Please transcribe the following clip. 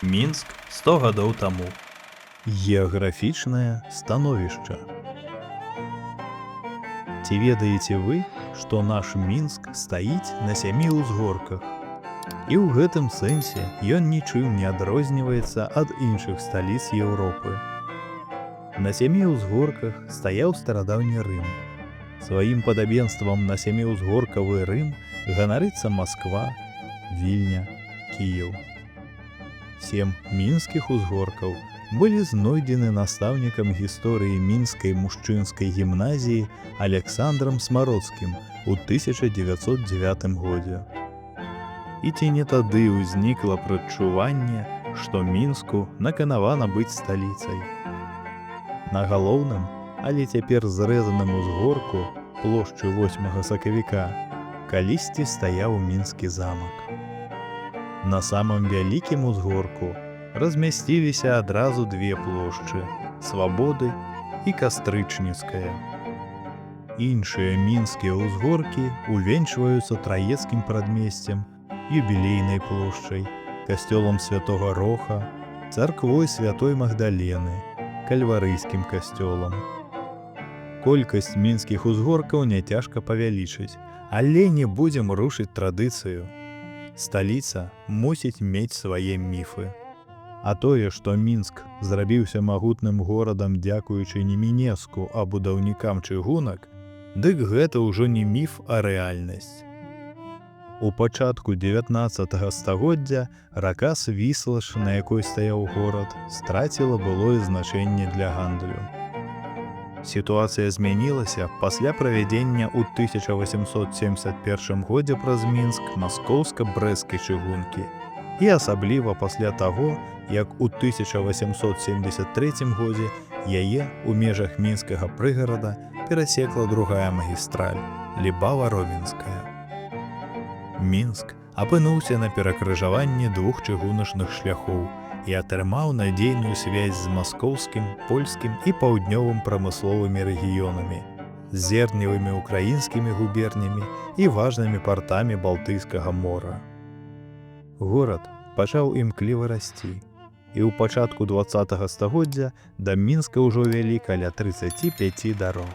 Мінск 100 гадоў таму. Геаграфічнае становішча. Ці ведаеце вы, што наш Мінск стаіць на 7 узгорках? І ў гэтым сэнсе ён нічым не адрозніваецца ад іншых сталіц Еўропы. На 7 узгорках стаяў старадаўні Рым. Сваім падабенствам на 7-узгоркавы Рым ганарыцца Масква, Вільня, Кіеў. 7 мінскіх узгоркаў былі знойдзены настаўнікам гісторыі мінскай мужчынскай гімназіі Александрам Смародскім у 1909 годзе. І ці не тады ўзнікла прадчуванне, што Мінску наканавана быць сталіцай. На галоўным, але цяпер зрэзаным узгорку плошчы 8 сакавіка калісьці стаяў мінскі замак. На самым вялікім узгорку размясціліся адразу две плошчы – Свабоды і Кастрычніцкая. Іншыя мінскія ўзгоркі увенчваюцца траецкім прадмесцем, юбілейнай плошчай, касцёлам Святога Роха, царквой Святой Магдалены, кальварыйскім касцёлам. Колькасць мінскіх узгоркаў няцяжка павялічыць, але не будзем рушыць традыцыю. Сталіца мусіць мець свае міфы. А тое, што Мінск зрабіўся магутным горадам дзякуючы не Мінеску, а будаўнікам чыгунак, дык гэта ўжо не міф, а рэальнасць. У пачатку 19 стагоддзя рака Свіслач, на якой стаяў горад, страціла былое значэнне для гандлю. Сітуацыя змянілася пасля правядзення ў 1871 годзе праз Мінск маскоўска-брэсцкай чыгункі і асабліва пасля таго, як у 1873 годзе яе ў межах мінскага прыгарада перасекла другая магістраль – Лібава-Ровенская. Мінск апынуўся на перакрыжаванні двух чыгуначных шляхоў і атрымаў надзейную сувязь з маскоўскім, польскім і паўднёвым прамысловымі рэгіёнамі, з зерневымі украінскімі губернямі і важнымі партамі Балтыйскага мора. Горад пачаў імкліва расці, і ў пачатку 20 стагоддзя да Мінска ўжо вялі каля 35 дарог.